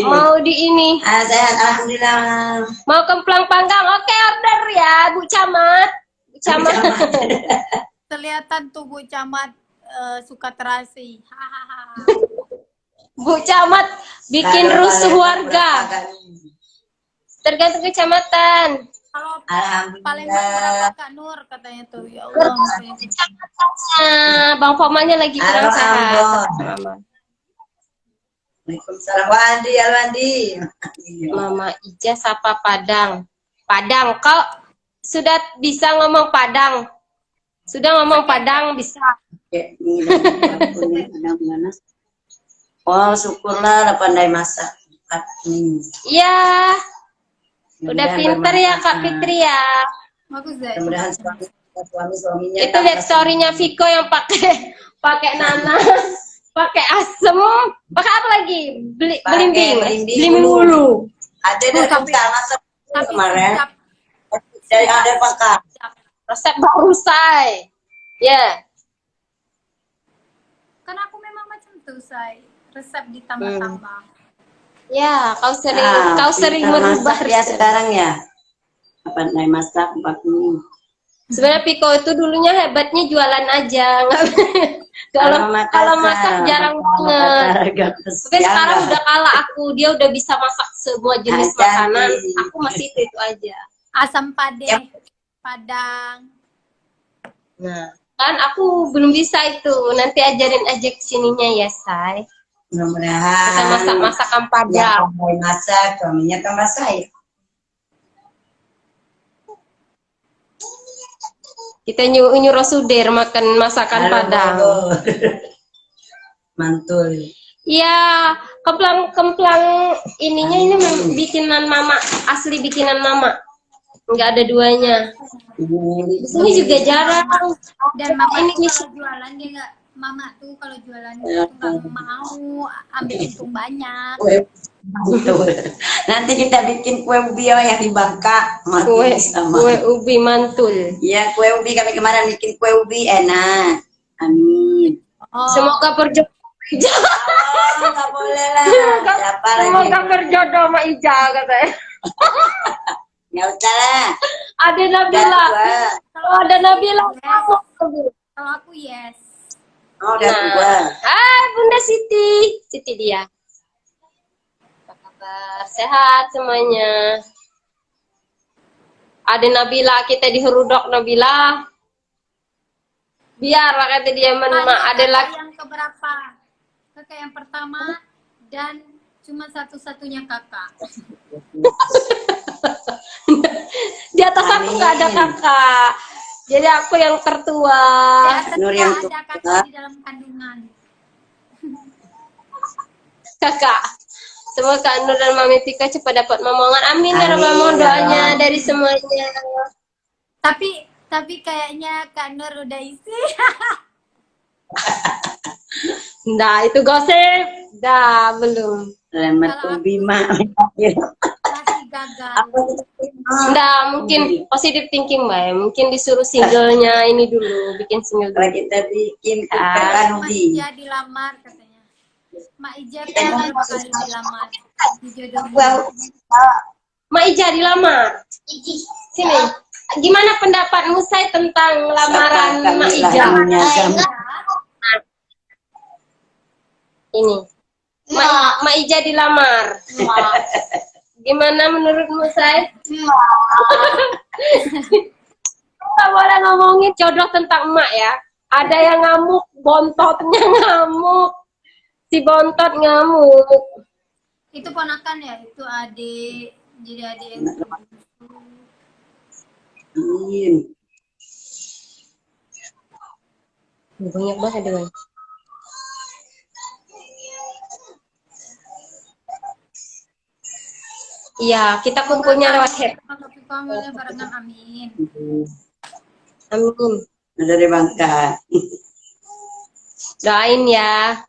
Mau di ini. Sehat, alhamdulillah. Mau kemplang panggang. Oke, order ya, Bu Camat. Bu Camat. Kelihatan tuh Bu Camat suka terasi. Bu Camat bikin rusuh warga. Tergantung kecamatan. Kalau paling berapa Kak Nur katanya tuh, ya Allah. Kecamatannya Bang Pomanya lagi kurang sehat. Waalaikumsalam Wandi, Alwandi. Mama Ija sapa Padang. Padang, kau sudah bisa ngomong Padang? Sudah ngomong Padang bisa. Oh, syukurlah pandai masak. Iya. Udah pinter ya Kak Fitri ya. Bagus deh. Mudah-mudahan suaminya. Itu lihat story-nya Viko yang pakai nanas, pakai asem, pakai apa lagi? Belimbing mulu. Ada dari sana kemarin. Dari ada pakai. Resep baru say. Ya. Kan aku memang macam tuh, say. Resep ditambah-tambah. Ya, kau sering merubah ya sekarang ya. Apa naik masak 40. Sebenarnya Piko itu dulunya hebatnya jualan aja, kalau masak jarang banget. Tapi sekarang udah kalah aku, dia udah bisa masak semua jenis makanan. Aku masih itu aja. Asam padeh, Padang. Nah, kan aku belum bisa itu. Nanti ajarin aja kesininya ya, say. Mudah-mudahan kita masak-masakan Padang. Ya, masak, suaminya tambah saya. Kita nyuruh Sudir makan masakan Padang. Mantul. Iya, kemplang ininya ini bikinan mama, asli bikinan mama. Nggak ada duanya. Ini juga jarang. Dan mama ini kalau jualan dia nggak, mama tuh kalau jualan dia tuh nggak mau ambil untung banyak. Nanti kita bikin kue ubi yang di Bangka. Kue ubi mantul. Iya, kue ubi kami kemarin bikin kue ubi enak. Amin. Oh. Semoga berjodoh. Nggak boleh lah. Siapa Semoga lagi? berjodoh sama Ija katanya. Nggak usah lah. Ada Nabila. Kalau ada Nabila, Kalau aku yes. Oh, udah tua. Hai Bunda Siti. Siti dia. Apa kabar? Sehat semuanya. Ada Nabila, kita dihurudok Nabila. Biar kata dia ada lagi yang keberapa? Kakak yang pertama dan cuma satu-satunya kakak. Di atas aku nggak ada kakak. Jadi aku yang tertua. Nur yang ada kakak di dalam kandungan. Kakak. Semoga Kak Nur dan Mami Tika cepat dapat momongan. Amin ya Rabbal Alamin. Doanya dari semuanya. Tapi kayaknya Kak Nur udah isi. Nah, itu gosip. Dah, belum. Lemet ubi mak. Masih gagal. Nah, mungkin positive thinking, Mbak. Mungkin disuruh singlenya ini dulu, bikin single dulu. Kita bikin kan ubi. Mak Ija dilamar katanya. Mak Ija kan berapa kali dilamar? Dijodohin. Mak Ija dilamar. Sini. Gimana pendapatmu saya tentang lamaran Mak Ija? Ini. Mak Ija dilamar. Gimana menurutmu saya? Kita boleh ngomongin jodoh tentang emak ya. Ada yang ngamuk, bontotnya ngamuk. Si bontot ngamuk. Itu ponakan ya, itu adik. Jadi adik yang banyak banget dengan. Iya, kita kumpulnya lewat chat. barengan, amin. Amin. Dari Bangka. Doain ya.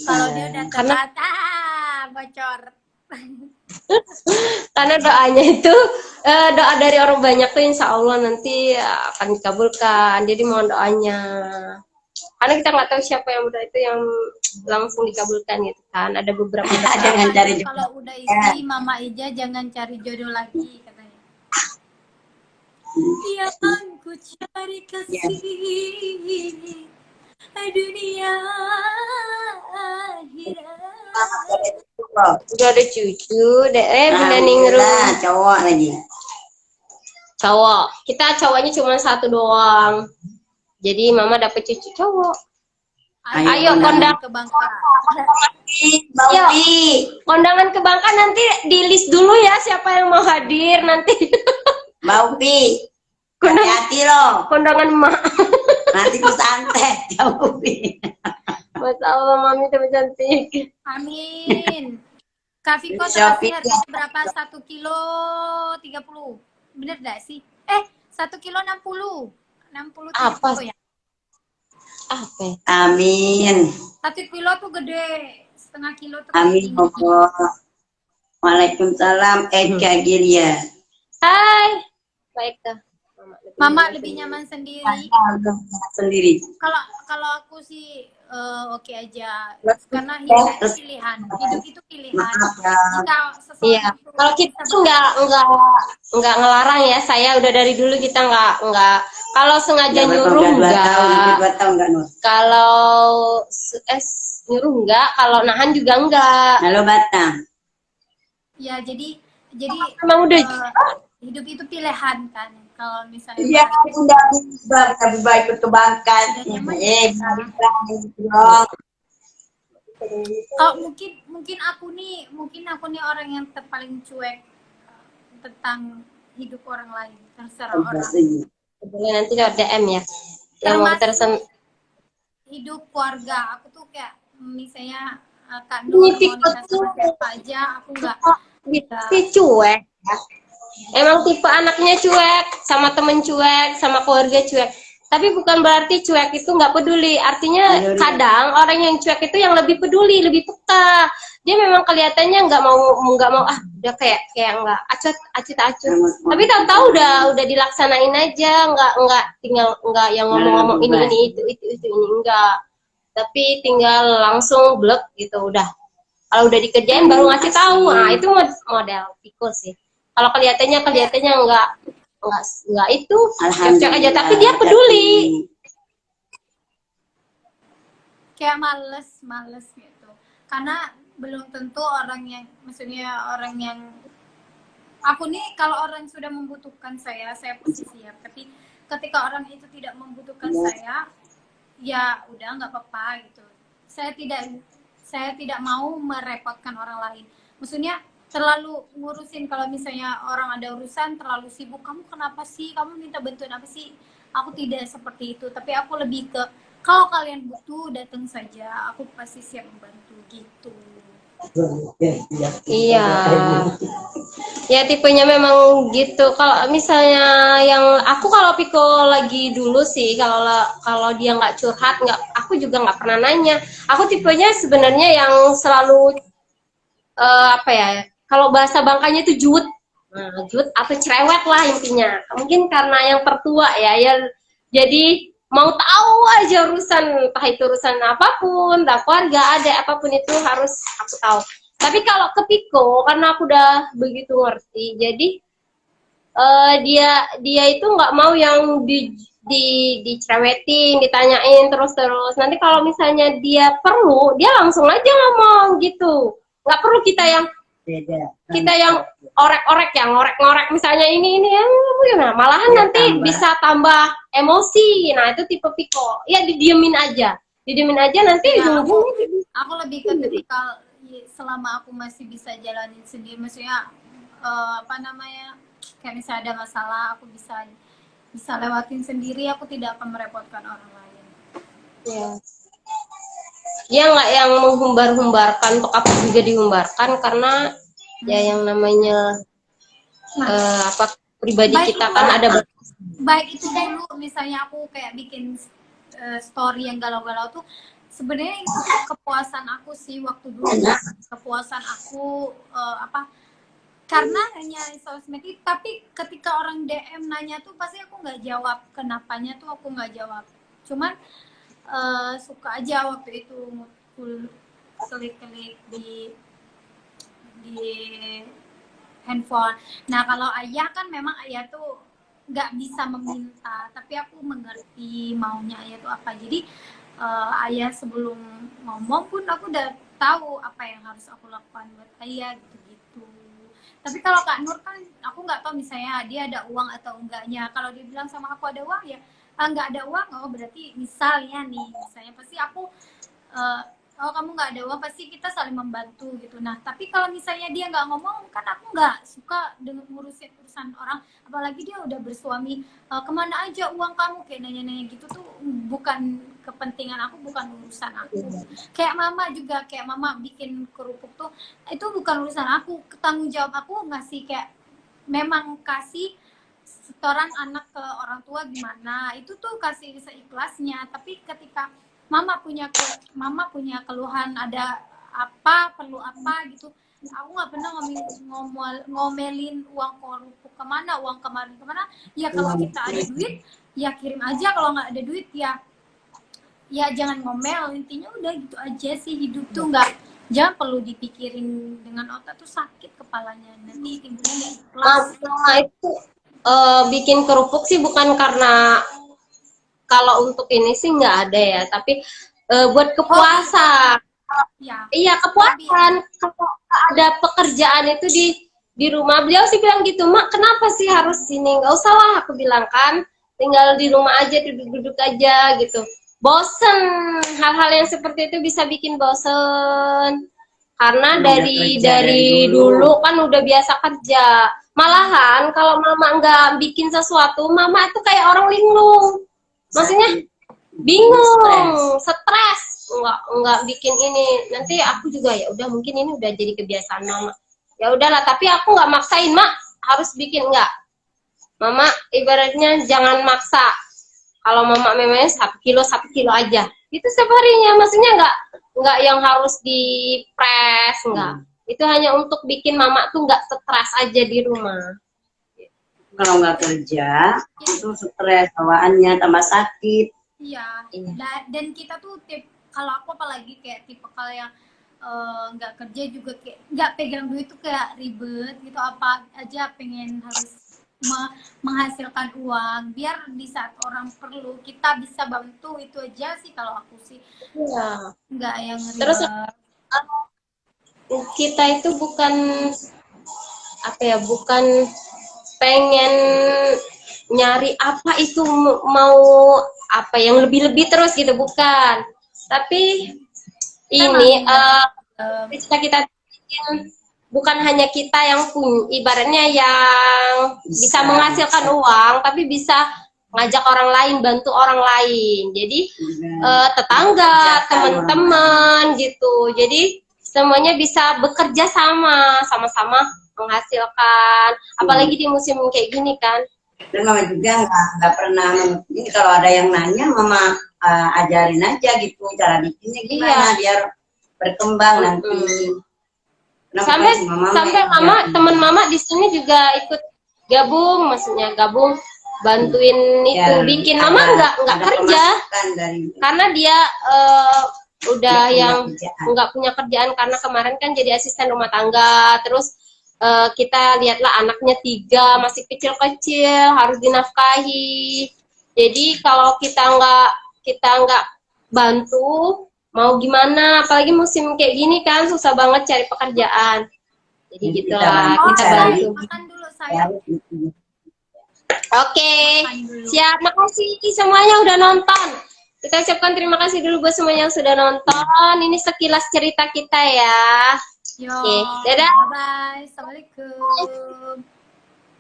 Kalau dia udah telat, bocor. Karena doanya itu doa dari orang banyak tuh insya Allah nanti akan dikabulkan. Jadi mohon doanya. Karena kita nggak tahu siapa yang udah itu yang langsung dikabulkan gitu kan. Ada beberapa Jangan cari Katanya kalau udah isi Mama Ija jangan cari jodoh lagi katanya. Yang ku cari kasih dunia akhirat. udah ada cucu, Nah, udah ningrum cowok lagi. cowok. Kita cowoknya cuma satu doang. Jadi mama dapet cucu cowok. Ayo, kondangan ke Bangka. Mbak Yuk. Upi. Kondangan ke Bangka nanti di list dulu ya siapa yang mau hadir nanti. Mbak Upi. Hati-hati loh. Kondangan emak. Nanti ku santet Mbak Upi. Masya Allah, mami tapi cantik. Amin. Kak Viko Shopee. terakhir harganya berapa? 1 kilo 30. Bener gak sih? 1 kilo 60. 60 Apa? ya? Apa? Amin. 1 kilo tuh gede. Setengah kilo tuh Amin. kayak gini. Waalaikumsalam. Eka Gilia. Hai. Baik dah. Mama lebih nyaman sendiri. Sendiri. Kalau aku sih oke aja. Karena hidup itu pilihan. Hidup itu pilihan. Maaf ya. Jika seseorang Iya. itu Kalau kita bisa tuh nggak ngelarang ya. Saya udah dari dulu kita nggak. Kalau sengaja nyuruh Udah 2 tahun, enggak. hampir 2 tahun enggak, Nur. Kalau nyuruh enggak. Kalau nahan juga enggak. Halo Batang. Ya, jadi Emang udah. hidup itu pilihan kan. Kalau misalnya Iya, udah lebih baik perkembangkan. kalau mungkin aku nih orang yang paling cuek tentang hidup orang lain, terserah orang. Boleh nanti lewat DM ya. Yang mau Termasuk hidup keluarga. Aku tuh kayak misalnya Kak Nur mau nikah sama siapa aja, aku nggak. Tapi cuek ya. Emang tipe anaknya cuek, sama temen cuek, sama keluarga cuek. Tapi bukan berarti cuek itu nggak peduli. Artinya kadang orang yang cuek itu yang lebih peduli, lebih peka. Dia memang kelihatannya nggak mau udah kayak nggak acut. Tapi tahu-tahu udah dilaksanain aja, nggak tinggal nggak yang ngomong-ngomong ini itu ini enggak. Tapi tinggal langsung blek gitu udah. Kalau udah dikerjain baru ngasih tahu. Nah, itu model Piko sih. Kalau kelihatannya nggak itu cocok aja, tapi dia peduli. Kayak males gitu. Karena belum tentu maksudnya orang yang aku nih kalau orang sudah membutuhkan saya pasti siap. Tapi ketika orang itu tidak membutuhkan saya, ya udah nggak apa-apa gitu. Saya tidak mau merepotkan orang lain. Maksudnya terlalu ngurusin, kalau misalnya orang ada urusan terlalu sibuk, kamu kenapa sih, kamu minta bantuan apa sih, aku tidak seperti itu. Tapi aku lebih ke kalau kalian butuh datang saja, aku pasti siap membantu gitu. Iya. Ya tipenya memang gitu. Kalau misalnya kalau Piko lagi dulu sih, kalau dia nggak curhat, aku juga nggak pernah nanya. Aku tipenya sebenarnya yang selalu kalau bahasa Bangkanya itu juut atau cerewet lah intinya. Mungkin karena yang tertua ya jadi mau tahu aja urusan, entah itu urusan apapun, entah keluarga, ada apapun itu harus aku tahu. Tapi kalau ke Piko, karena aku udah begitu ngerti, jadi dia itu nggak mau yang dicerewetin, ditanyain terus. Nanti kalau misalnya dia perlu, dia langsung aja ngomong gitu. Nggak perlu kita yang ngorek-ngorek misalnya ini ya, malahan nanti bisa tambah emosi. Nah itu tipe Piko ya, didiemin aja nanti ya, aku lebih ke tipikal selama aku masih bisa jalanin sendiri, maksudnya kayak misalnya ada masalah aku bisa lewatin sendiri, aku tidak akan merepotkan orang lain. Dia nggak yang menghumbar-humbarkan, untuk apa juga dihumbarkan, karena ya yang namanya pribadi baik kita kan ada baik itu dulu. Misalnya aku kayak bikin story yang galau-galau tuh sebenarnya itu kepuasan aku sih waktu dulu, kepuasan aku karena hanya sosmed. Tapi ketika orang DM nanya tuh pasti aku nggak jawab, kenapanya tuh aku nggak jawab. Cuman suka aja waktu itu klik-klik di handphone. Nah kalau ayah kan memang ayah tuh nggak bisa meminta, tapi aku mengerti maunya ayah tuh apa. Jadi ayah sebelum ngomong pun aku udah tahu apa yang harus aku lakukan buat ayah gitu-gitu. Tapi kalau Kak Nur kan aku nggak tahu misalnya dia ada uang atau enggaknya. Kalau dia bilang sama aku ada uang ya nggak ada uang, oh berarti misalnya pasti aku oh kamu nggak ada uang, pasti kita saling membantu gitu. Nah tapi kalau misalnya dia nggak ngomong, kan aku nggak suka dengan ngurusin urusan orang, apalagi dia udah bersuami. Kemana aja uang kamu, kayak nanya-nanya gitu tuh bukan kepentingan aku, bukan urusan aku. Kayak mama juga, kayak mama bikin kerupuk tuh itu bukan urusan aku. Tanggung jawab aku ngasih, kayak memang kasih setoran anak ke orang tua gimana, itu tuh kasih seikhlasnya. Tapi ketika mama punya keluhan, ada apa, perlu apa gitu, aku nggak pernah ngomelin uang kerupuk kemana, uang kemana. Ya kalau kita ada duit ya kirim aja, kalau nggak ada duit ya jangan ngomel. Intinya udah gitu aja sih. Hidup tuh jangan perlu dipikirin dengan otak, tuh sakit kepalanya, nanti timbulnya nggak ikhlas. Mama itu bikin kerupuk sih bukan karena, kalau untuk ini sih nggak ada ya, tapi buat kepuasan. Ya. Iya, kepuasan. Kalau ada pekerjaan itu di rumah, beliau sih bilang gitu, Mak kenapa sih harus sini, nggak usah lah, aku bilang kan, tinggal di rumah aja, duduk-duduk aja gitu. Bosen, hal-hal yang seperti itu bisa bikin bosen. Karena dari dulu kan udah biasa kerja. Malahan kalau mama nggak bikin sesuatu, mama itu kayak orang linglung. Maksudnya bingung, stres, nggak bikin ini. Nanti aku juga ya udah, mungkin ini udah jadi kebiasaan mama. Ya udahlah, tapi aku nggak maksain, Mak harus bikin, nggak. Mama ibaratnya jangan maksa. Kalau mama memangnya 1 kilo aja. Itu setiap harinya, maksudnya nggak yang harus di press, nggak. Itu hanya untuk bikin mama tuh nggak stres aja di rumah. Kalau nggak kerja itu stres, bawaannya tambah sakit. Iya. Dan kita tuh kalau aku apalagi kayak tipe kalau yang nggak kerja juga, kayak nggak pegang duit tuh kayak ribet gitu, apa aja pengen harus menghasilkan uang biar di saat orang perlu kita bisa bantu. Itu aja sih kalau aku sih. Iya. Nggak yang ribet. Terus kita itu bukan apa ya, bukan pengen nyari apa itu, mau apa yang lebih-lebih terus gitu, bukan. Tapi ini kita bikin, bukan hanya kita yang punya, ibaratnya yang bisa menghasilkan uang, tapi bisa ngajak orang lain, bantu orang lain. Jadi tetangga, teman-teman gitu. Jadi semuanya bisa bekerja sama-sama menghasilkan. Apalagi di musim kayak gini kan. Dan mama juga nggak pernah ini, kalau ada yang nanya mama ajarin aja gitu cara bikinnya gimana, biar berkembang nanti. Sampai mama, teman mama di sini juga ikut gabung, maksudnya gabung bantuin itu bikin. Mama nggak kerja karena dia udah yang nggak punya kerjaan, karena kemarin kan jadi asisten rumah tangga. Terus kita lihatlah anaknya 3, masih kecil-kecil, harus dinafkahi. Jadi kalau kita nggak bantu, mau gimana? Apalagi musim kayak gini kan susah banget cari pekerjaan. Jadi gitulah, kita bantu. Makan dulu sayang. Oke, siap. Makasih semuanya udah nonton. Kita ucapkan terima kasih dulu buat semuanya yang sudah nonton. Ini sekilas cerita kita ya. Oke, dadah. Bye. Assalamualaikum.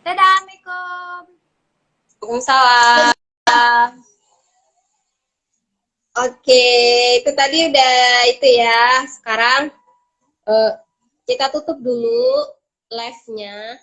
Dadah, Assalamualaikum. Waalaikumsalam. Oke, itu tadi udah itu ya. Sekarang kita tutup dulu live-nya.